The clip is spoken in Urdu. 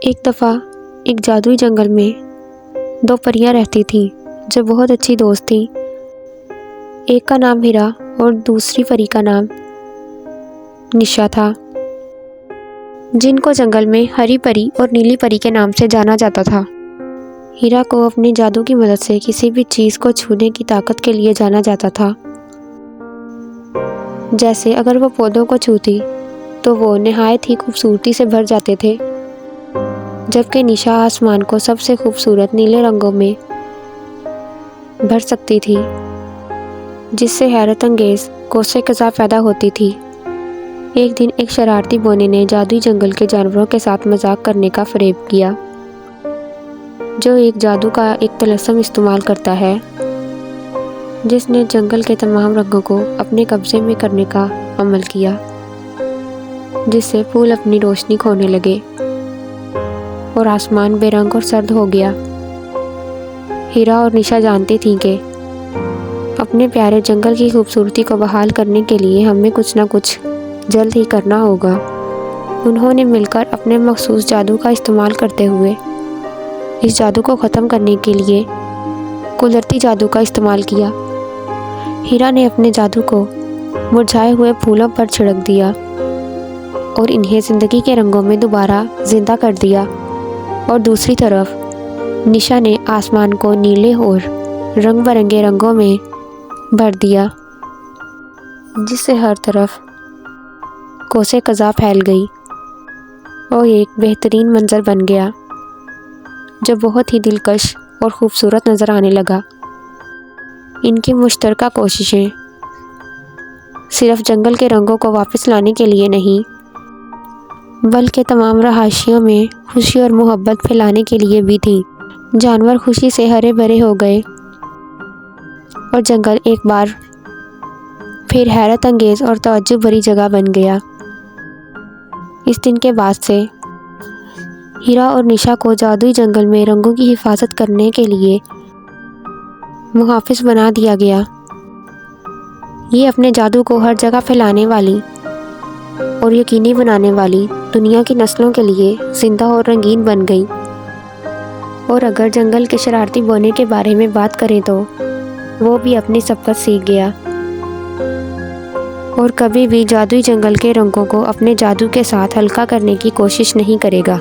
ایک دفعہ ایک جادوئی جنگل میں دو پریاں رہتی تھیں جو بہت اچھی دوست تھیں۔ ایک کا نام ہیرا اور دوسری پری کا نام نشا تھا، جن کو جنگل میں ہری پری اور نیلی پری کے نام سے جانا جاتا تھا۔ ہیرا کو اپنے جادو کی مدد سے کسی بھی چیز کو چھونے کی طاقت کے لیے جانا جاتا تھا، جیسے اگر وہ پودوں کو چھوتی تو وہ نہایت ہی خوبصورتی سے بھر جاتے تھے، جبکہ نشا آسمان کو سب سے خوبصورت نیلے رنگوں میں بھر سکتی تھی، جس سے حیرت انگیز قوس قزح پیدا ہوتی تھی۔ ایک دن ایک شرارتی بونے نے جادوئی جنگل کے جانوروں کے ساتھ مذاق کرنے کا فریب کیا، جو ایک جادو کا ایک طلسم استعمال کرتا ہے جس نے جنگل کے تمام رنگوں کو اپنے قبضے میں کرنے کا عمل کیا، جس سے پھول اپنی روشنی کھونے لگے اور آسمان بے رنگ اور سرد ہو گیا۔ ہیرا اور نشا جانتی تھیں کہ اپنے پیارے جنگل کی خوبصورتی کو بحال کرنے کے لیے ہمیں کچھ نہ کچھ جلد ہی کرنا ہوگا۔ انہوں نے مل کر اپنے مخصوص جادو کا استعمال کرتے ہوئے اس جادو کو ختم کرنے کے لیے قدرتی جادو کا استعمال کیا۔ ہیرا نے اپنے جادو کو مرجھائے ہوئے پھولوں پر چھڑک دیا اور انہیں زندگی کے رنگوں میں دوبارہ زندہ کر دیا، اور دوسری طرف نشا نے آسمان کو نیلے اور رنگ برنگے رنگوں میں بھر دیا، جس سے ہر طرف قوس قزح پھیل گئی اور ایک بہترین منظر بن گیا جو بہت ہی دلکش اور خوبصورت نظر آنے لگا۔ ان کی مشترکہ کوششیں صرف جنگل کے رنگوں کو واپس لانے کے لیے نہیں، بلکہ تمام رہائشیوں میں خوشی اور محبت پھیلانے کے لیے بھی تھیں۔ جانور خوشی سے ہرے بھرے ہو گئے اور جنگل ایک بار پھر حیرت انگیز اور تعجب بھری جگہ بن گیا۔ اس دن کے بعد سے ہیرا اور نشا کو جادوئی جنگل میں رنگوں کی حفاظت کرنے کے لیے محافظ بنا دیا گیا۔ یہ اپنے جادو کو ہر جگہ پھیلانے والی اور یقینی بنانے والی دنیا کی نسلوں کے لیے زندہ اور رنگین بن گئی۔ اور اگر جنگل کے شرارتی بونے کے بارے میں بات کریں تو وہ بھی اپنی سبقت سیکھ گیا اور کبھی بھی جادوئی جنگل کے رنگوں کو اپنے جادو کے ساتھ ہلکا کرنے کی کوشش نہیں کرے گا۔